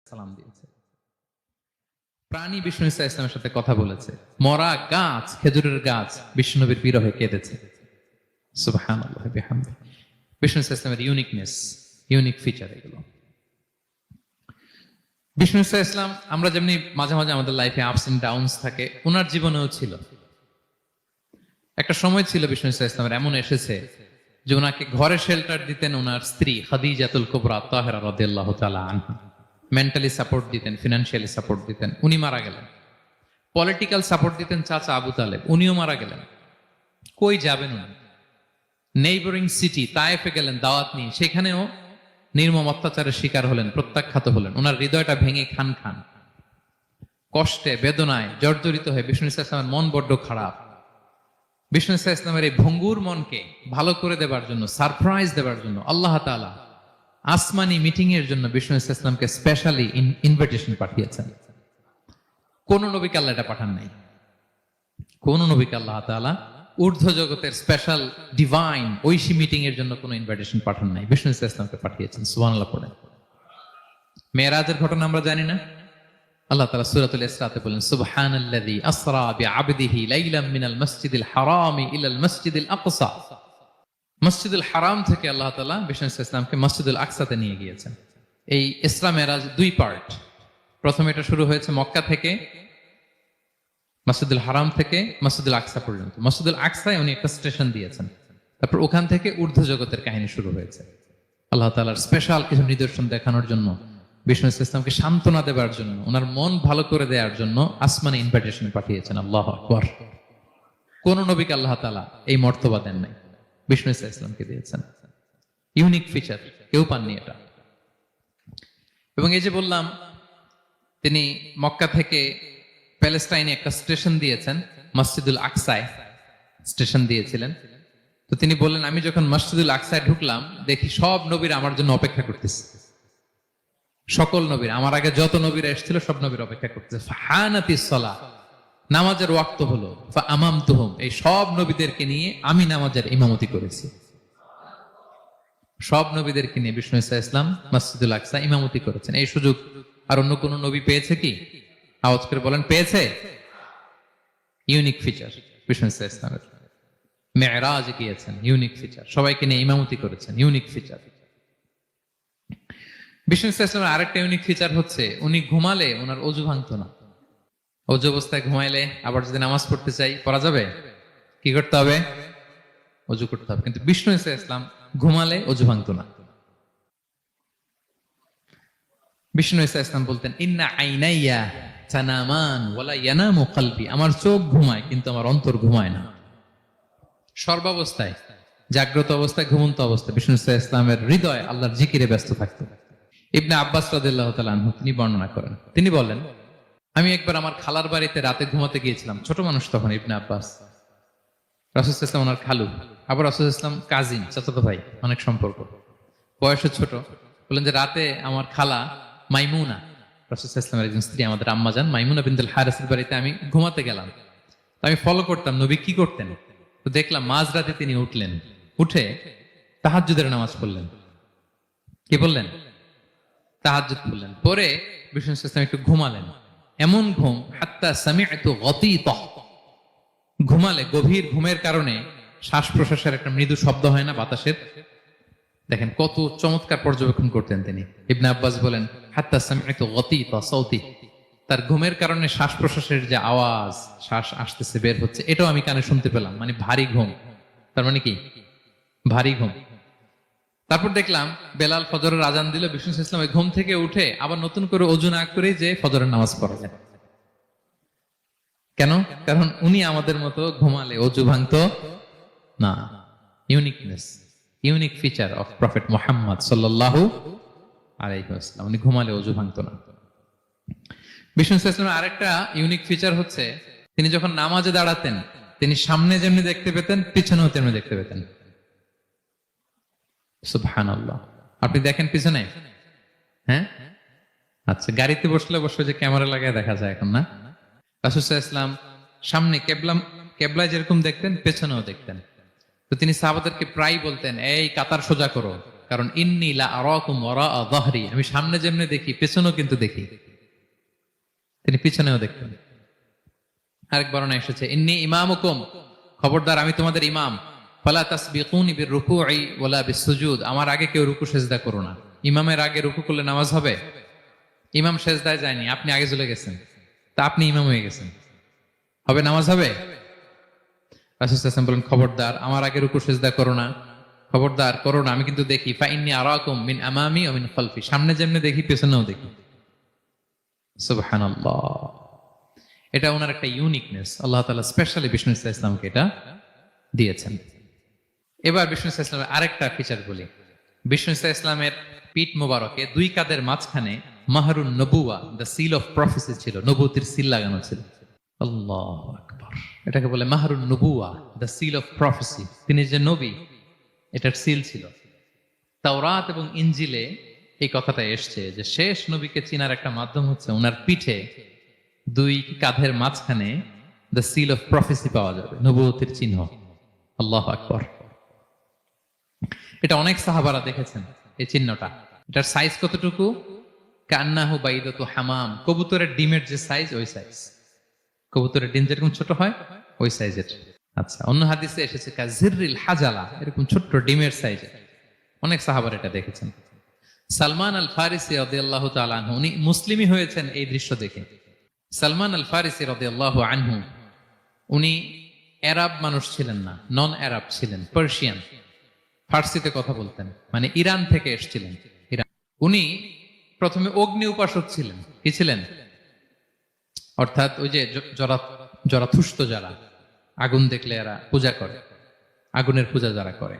সালাম দিয়েছে। প্রাণী বিষ্ণু ইসা ইসলামের সাথে কথা বলেছে। মরা গাছ, খেজুরের গাছ বিষ্ণুনবীর বিরহে কেঁদেছে। সুবহানাল্লাহ বিহামদিহি। বিষ্ণু ইসা ইসলামের ইউনিকনেস, ইউনিক ফিচার এগুলো। বিষ্ণু ইসা ইসলাম, আমরা যেমনি মাঝে মাঝে আমাদের লাইফে আপস এন্ড ডাউনস থাকে, ওনার জীবনেও ছিল। একটা সময় ছিল বিষ্ণু ইসা ইসলামের এমন এসেছে যে ওনাকে ঘরে শেল্টার দিতেন ওনার স্ত্রী খাদিজাতুল কুবরা তাহেরা রাদিয়াল্লাহু তাআলা আনহা। মেন্টালি সাপোর্ট দিতেন, ফিনান্সিয়ালি সাপোর্ট দিতেন। উনি মারা গেলেন। পলিটিক্যাল সাপোর্ট দিতেন চাচা আবু তালেব, উনিও মারা গেলেন। কই যাবেন উনি? নেইবরিং সিটি তায়েফে গেলেন দাওয়াত নিয়ে, সেখানেও নির্মম অত্যাচারের শিকার হলেন, প্রত্যাখ্যাত হলেন। ওনার হৃদয়টা ভেঙে খান খান, কষ্টে বেদনায় জর্জরিত হয়ে বিষ্ণু ইসা ইসলামের মন বড্ড খারাপ। বিষ্ণু ইসা ইসলামের এই ভঙ্গুর মনকে ভালো করে দেবার জন্য, সারপ্রাইজ দেবার জন্য আল্লাহ তাআলা আসমানি মিটিং এর জন্য বিষ্ণু ইসা ইসলামকে স্পেশালি ইনভিটেশন পাঠিয়েছেন। কোন নবীকে আল্লাহ এটা পাঠান নাই। কোন নবীকে আল্লাহ তাআলা ঊর্ধ্ব জগতের স্পেশাল ডিভাইন ঐশী মিটিং এর জন্য কোন ইনভিটেশন পাঠান নাই, বিষ্ণু ইসা ইসলামকে পাঠিয়েছেন। সুবহানাল্লাহ পড়েন। মেরাজের ঘটনা আমরা জানি না? আল্লাহ তাআলা সূরাতুল ইসরাতে বলেন, সুবহানাল্লাযী আসরা বিআবদিহি লাইলাম মিনাল মাসজিদিল হারামি ইলাল মাসজিদিল আকসা। মসজিদুল হারাম থেকে আল্লাহ তাআলা বিষ্ণু ইসলামকে মসজিদুল আকসাতে নিয়ে গিয়েছেন। এই ইসরা মেরাজ দুই পার্ট। প্রথমে এটা শুরু হয়েছে মক্কা থেকে, মসজিদুল হারাম থেকে মসজিদুল আকসা পর্যন্ত। মসজিদুল আকসায় উনি একটা স্টেশন দিয়েছেন। তারপর ওখান থেকে ঊর্ধ্ব জগতের কাহিনী শুরু হয়েছে। আল্লাহ তাআলার স্পেশাল কিছু নিদর্শন দেখানোর জন্য, বিষ্ণু ইসলামকে সান্ত্বনা দেবার জন্য, ওনার মন ভালো করে দেওয়ার জন্য আসমানে ইনভিটেশন পাঠিয়েছেন। আল্লাহু আকবার। কোন নবীকে আল্লাহ তাআলা এই মর্তবা দেন নাই, বিষ্ণু ইসা ইসলামকে দিয়েছেন। ইউনিক ফিচার, কেউ পাননি এটা। এবং এই যে বললাম, তিনি মক্কা থেকে প্যালেস্টাইনে একটা স্টেশন দিয়েছেন, মসজিদুল আকসায় স্টেশন দিয়েছিলেন। তো তিনি বললেন, আমি যখন মসজিদুল আকসায় ঢুকলাম, দেখি সব নবীরা আমার জন্য অপেক্ষা করতেছে। সকল নবীর, আমার আগে যত নবীরা এসেছিল সব নবীর অপেক্ষা করতেছে। ফাহানাতিস সালাহ, নামাজের ওয়াক্ত হলো। ফাআমামতুহুম, এই সব নবীদেরকে নিয়ে আমি নামাজের ইমামতি করেছি। সব নবীদেরকে নিয়ে বিষ্ণু ইসা ইসলাম মসজিদুল আকসা ইমামতি করেছেন। এই সুযোগ আর অন্য কোন নবী পেয়েছে কি? আওয়াজ করে বলেন, পেয়েছে? ইউনিক ফিচার বিষ্ণু ইসা ইসলামের। মেরাজ গিয়েছেন, ইউনিক ফিচার। সবাইকে নিয়ে ইমামতি করেছেন, ইউনিক ফিচার। বিষ্ণু ইসা ইসলামের আরেকটা ইউনিক ফিচার হচ্ছে, উনি ঘুমালে ওনার অজু ভাঙতো না। অজু অবস্থায় ঘুমাইলে আবার যদি নামাজ পড়তে চাই, পড়া যাবে? কি করতে হবে? অজু করতে হবে। কিন্তু বিষ্ণু ইসা ইসলাম ঘুমালে অজু ভাঙতো না। বিষ্ণু ইসা ইসলাম বলতেন, ইন্না আইনাইয়া তানামান ওয়ালা ইয়ানামু কলবি, আমার চোখ ঘুমায় কিন্তু আমার অন্তর ঘুমায় না। সর্বাবস্থায়, জাগ্রত অবস্থায়, ঘুমন্ত অবস্থায় বিষ্ণু ইসা ইসলামের হৃদয় আল্লাহর জিকিরে ব্যস্ত থাকতো। ইবনে আব্বাস রাদিয়াল্লাহু তাআলা আনহু তিনি বর্ণনা করেন, তিনি বলেন, আমি একবার আমার খালার বাড়িতে রাতে ঘুমাতে গিয়েছিলাম। ছোট মানুষ তখন ইবনে আব্বাস। রাসূল সাল্লাল্লাহু আলাইহি ওয়াসাল্লাম ওনার খালু, আবার রাসূল সাল্লাল্লাহু আলাইহি ওয়াসাল্লাম কাজিন, চাচাতো ভাই, অনেক সম্পর্ক, বয়সে ছোট। বলেন যে রাতে আমার খালা মাইমুনা, রাসূল সাল্লাল্লাহু আলাইহি ওয়াসাল্লামের একজন স্ত্রী, আমাদের আম্মাজান মাইমুনা বিনতুল হারিসের বাড়িতে আমি ঘুমাতে গেলাম। আমি ফলো করতাম নবী কি করতেন। তো দেখলাম মাঝরাতে তিনি উঠলেন, উঠে তাহাজ্জুদের নামাজ পড়লেন। কি বললেন? তাহাজ্জুদ পড়লেন। পরে বিষ্ণু সাল্লাল্লাহু আলাইহি ওয়াসাল্লাম একটু ঘুমালেন। এমন ঘুম, হাত্তা সামি'তু গতীতাহ, ঘুমালে গভীর ঘুমের কারণে শ্বাস প্রশ্বাসের একটা মৃদু শব্দ হয় না বাতাসের? দেখেন কত চমৎকার পর্যবেক্ষণ করতেন তিনি। ইবনে আব্বাস বলেন, হাত্তা সামি'তু গতীতা সাউতি, তার ঘুমের কারণে শ্বাস প্রশ্বাসের যে আওয়াজ, শ্বাস আসতেছে বের হচ্ছে, এটাও আমি কানে শুনতে পেলাম। মানে ভারী ঘুম। তার মানে কি? ভারী ঘুম। তারপর দেখলাম বেলাল ফজরের আজান দিল, বিষ্ণু সাল্লাল্লাহু আলাইহি ওয়াসাল্লাম ঘুম থেকে উঠে আবার নতুন করে ওযু না করে যে ফজরের নামাজ পড়লেন। কেন? কারণ উনি আমাদের মতো ঘুমালে অজু ভাঙতো না। Uniqueness, unique feature of prophet Muhammad সাল্লাল্লাহু আলাইহি ওয়াসাল্লাম, উনি ঘুমালে অজু ভাঙতো না। বিষ্ণু সাল্লাল্লাহু আলাইহি ওয়াসাল্লামের আরেকটা ইউনিক ফিচার হচ্ছে, তিনি যখন নামাজে দাঁড়াতেন, তিনি সামনে যেমনি দেখতে পেতেন, পিছনেও তেমনি দেখতে পেতেন। সুবহানাল্লাহ। আপনি দেখেন পিছনে? হ্যাঁ, আচ্ছা, গাড়িতে বসলে অবশ্যই যে ক্যামেরা লাগায় দেখা যায় এখন, না? রাসূল সাল্লাল্লাহু আলাইহি ওয়াসাল্লাম সামনে কেবলায় যেরকম দেখতেন, পেছনেও দেখতেন। তো তিনি সাহাবাদেরকে প্রায় বলতেন, এই কাতার সোজা করো, কারণ ইন্নী লা আরাকুম ওয়ারাআ যাহরি, আমি সামনে যেমনি দেখি পেছনেও কিন্তু দেখি। তিনি পিছনেও দেখতেন। আরেক বর্ণনা এসেছে ইন্নী ইমামুকুম, খবরদার আমি তোমাদের ইমাম, ফালা তাসবিকুনি বিররুকুই ওয়ালা বিসসুজুদ, আমার আগে কেউ রুকু সেজদা করো না। ইমামের আগে রুকু করলে নামাজ হবে? ইমাম সেজদায় যায়নি, আপনি আগে চলে গেছেন, তা আপনি ইমাম হয়ে গেছেন, হবে? নামাজ হবে? রাসূল সাল্লাল্লাহু আলাইহি ওয়াসাল্লাম বলেন, খবরদার আমার আগে রুকু সেজদা করো না, খবরদার করো না, আমি কিন্তু দেখি। ফা ইন্নী আরাকুম মিন আমামি ওয়া মিন খালফি, সামনে যেমনি দেখি পেছনেও দেখি। সুবহানাল্লাহ। এটা ওনার একটা ইউনিকনেস, আল্লাহ তাআলা স্পেশালি বিষ্ণু ইসলামকে এটা দিয়েছেন। এবার বিষ্ণু ইসলামের আরেকটা ফিচার বলি। বিষ্ণু ইসলামের পিঠ মোবারকে দুই কাঁধের মাঝখানে মাহরুন নবুয়া, দ্য সিল অফ প্রফেসি ছিল, নবুয়তির সিল লাগানো ছিল। আল্লাহু আকবার। এটাকে বলে মাহরুন নবুয়া, দ্য সিল অফ প্রফেসি। তিনি যে নবী, এটার সিল ছিল। তাওরাত এবং ইনজিলে এই কথাটা এসছে যে শেষ নবীকে চিনার একটা মাধ্যম হচ্ছে ওনার পিঠে দুই কাঁধের মাঝখানে দ্য সিল অফ প্রফেসি পাওয়া যাবে, নবুয়তির চিহ্ন। আল্লাহু আকবার। এটা অনেক সাহাবারা দেখেছেন এই চিহ্নটা। এটার সাইজ কতটুকু? কান্নাহু বাইদাতু হামাম, কবুতরের ডিমের যে সাইজ ওই সাইজ। কবুতরের ডিম যেরকম ছোট হয় ওই সাইজের। আচ্ছা, অন্য হাদিসে এসেছে কাজিররিল হাজালা, এরকম ছোট্ট ডিমের সাইজের। অনেক সাহাবারা এটা দেখেছেন। সালমান আল ফারিসি রাদিয়াল্লাহু তাআলা আনহু, উনি মুসলিমই হয়েছেন এই দৃশ্য দেখে। সালমান আল ফারিসি রাদিয়াল্লাহু আনহু, উনি আরব মানুষ ছিলেন না, নন আরব ছিলেন, পার্সিয়ান। ফার্সিতে কথা বলতেন, মানে ইরান থেকে এসেছিলেন। ইরান। উনি প্রথমে অগ্নি উপাসক ছিলেন। কি ছিলেন? অর্থাৎ ওই যে জরাথুষ্ট যারা আগুন দেখলে এরা পূজা করে, আগুনের পূজা যারা করে,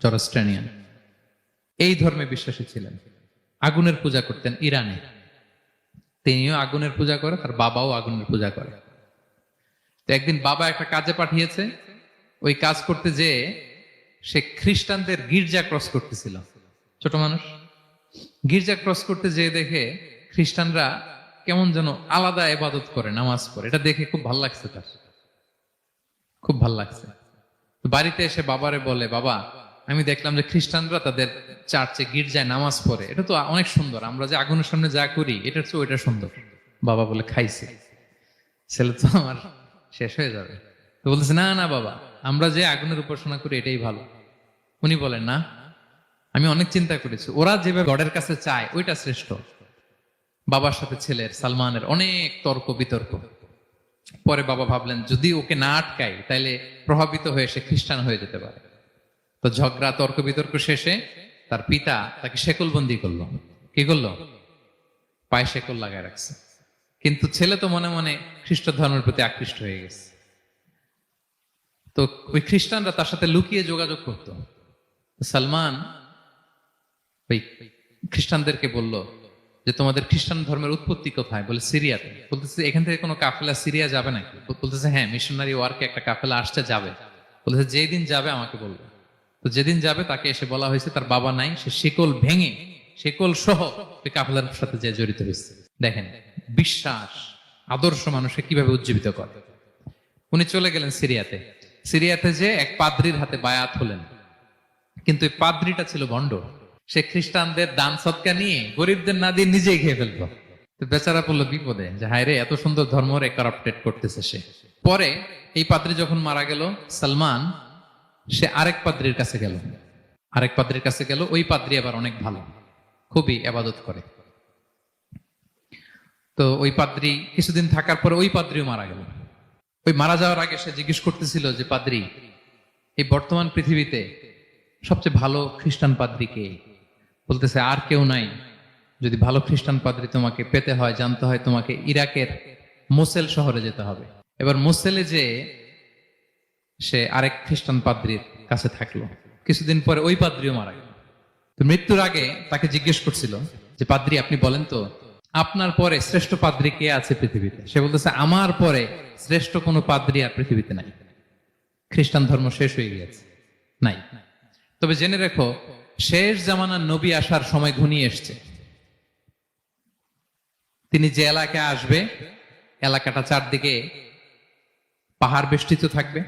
জরস্ট্রানিয়ান, এই ধর্মে বিশ্বাসী ছিলেন। আগুনের পূজা করতেন ইরানে। তিনিও আগুনের পূজা করে, তার বাবাও আগুনের পূজা করে। তো একদিন বাবা একটা কাজে পাঠিয়েছে, ওই কাজ করতে যেয়ে সে খ্রিস্টানদের গির্জা ক্রস করতেছিল। ছোট মানুষ গির্জা ক্রস করতে যেয়ে দেখে খ্রিস্টানরা কেমন যেন আলাদা ইবাদত করে, নামাজ পড়ে। এটা দেখে খুব ভাল লাগছে, তার খুব ভাল লাগছে। বাড়িতে এসে বাবারে বলে, বাবা আমি দেখলাম যে খ্রিস্টানরা তাদের চার্চে গির্জায় নামাজ পড়ে, এটা তো অনেক সুন্দর, আমরা যে আগুনের সামনে যা করি এটার চেয়ে ওইটা সুন্দর। বাবা বলে, খাইছে, ছেলে তো আমার শেষ হয়ে যাবে। তো বলতেছে, না না বাবা, আমরা যে আগুনের উপাসনা করি এটাই ভালো। উনি বলেন, না, আমি অনেক চিন্তা করেছি, ওরা যেভাবে গডের কাছে চায় ওইটা শ্রেষ্ঠ। বাবার সাথে ছেলের, সালমানের অনেক তর্ক বিতর্ক। পরে বাবা ভাবলেন, যদি ওকে না আটকাই তাইলে প্রভাবিত হয়ে সে খ্রিস্টান হয়ে যেতে পারে। তো ঝগড়া তর্ক বিতর্ক শেষে তার পিতা তাকে শেকলবন্দি করলো। কি করলো? পায়ে শেকল লাগায় রাখছে। কিন্তু ছেলে তো মনে মনে খ্রিস্ট ধর্মের প্রতি আকৃষ্ট হয়ে গেছে। তো ওই খ্রিস্টানরা তার সাথে লুকিয়ে যোগাযোগ করত। সালমান ওই খ্রিস্টানদেরকে বলল যে তোমাদের খ্রিস্টান ধর্মের উৎপত্তি কোথায়? বলে, সিরিয়াতে। বলতেছে, এখান থেকে কোনো কাফেলা সিরিয়া যাবে নাকি? বলতেছে, হ্যাঁ, মিশনারি ওয়ার্কে একটা কাফেলা আসতে যাবে। বলতেছে, যেদিন যাবে আমাকে বলবে। তো যেদিন যাবে তাকে এসে বলা হয়েছে তার বাবা নাই, সে শিকল ভেঙে, শিকল সহ ওই কাফেলার সাথে যে জড়িত হয়েছে। দেখেন বিশ্বাস, আদর্শ মানুষকে কিভাবে উজ্জীবিত করে। উনি চলে গেলেন সিরিয়াতে। সিরিয়াতে যে এক পাদ্রির হাতে বায়াত হলেন, কিন্তু এই পাদ্রিটা ছিল ভণ্ড। সে খ্রিস্টানদের দান সদকা নিয়ে গরিবদের না দিয়ে নিজেই খেয়ে ফেলতো। তো বেচারা পড়লো বিপদে, যে হায় রে, এত সুন্দর ধর্ম রে কারাপ্টেড করতেছে সে। পরে এই পাদ্রি যখন মারা গেল, সালমান সে আরেক পাদ্রির কাছে গেল। আরেক পাদ্রির কাছে গেল। ওই পাদ্রি আবার অনেক ভালো, খুবই ইবাদত করে। তো ওই পাদ্রি কিছুদিন থাকার পরে ওই পাদ্রিও মারা গেল। ওই মারা যাওয়ার আগে সে জিজ্ঞেস করতেছিল যে, পাদ্রি, এই বর্তমান পৃথিবীতে সবচেয়ে ভালো খ্রিস্টান পাদ্রি কে? বলতেছে, আর কেউ নাই। যদি ভালো খ্রিস্টান পাদ্রি তোমাকে পেতে হয়, জানতে হয়, তোমাকে ইরাকের মোসেল শহরে যেতে হবে। এবার মোসেলে যে সে আরেক খ্রিস্টান পাদ্রির কাছে থাকলো। কিছুদিন পরে ওই পাদ্রিও মারা গেল। তো মৃত্যুর আগে তাকে জিজ্ঞেস করছিল যে, পাদ্রি আপনি বলেন তো, আপনার পরে শ্রেষ্ঠ পাদ্রি কে আছে পৃথিবীতে? সে বলতেছে, আমার পরে শ্রেষ্ঠ কোনো পাদ্রি আর পৃথিবীতে নাই। খ্রিস্টান ধর্ম শেষ হয়ে গিয়েছে, নাই। তবে জেনে রেখো, শেষ জামানার নবী আসার সময় ঘনিয়ে এসছে। তিনি যে এলাকায় আসবে, এলাকাটা চারদিকে পাহাড় বেষ্টিত থাকবে।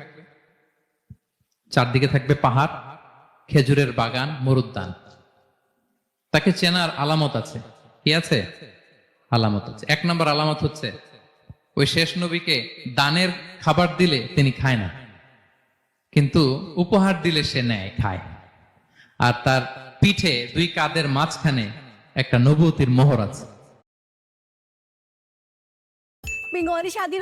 চারদিকে থাকবে পাহাড়, খেজুরের বাগান, মরুদ্যান। তাকে চেনার আলামত আছে। কি আছে? আলামত আছে। 1 নম্বর আলামত হচ্ছে ওই শেষ নবীকে দানের খাবার দিলে তিনি খায় না, কিন্তু উপহার দিলে সে নেয়, খায়। আর তার পিঠে 2 কাঁধের মাঝখানে একটা নবুয়তির মোহর আছে। Mình ngồi đi chào tin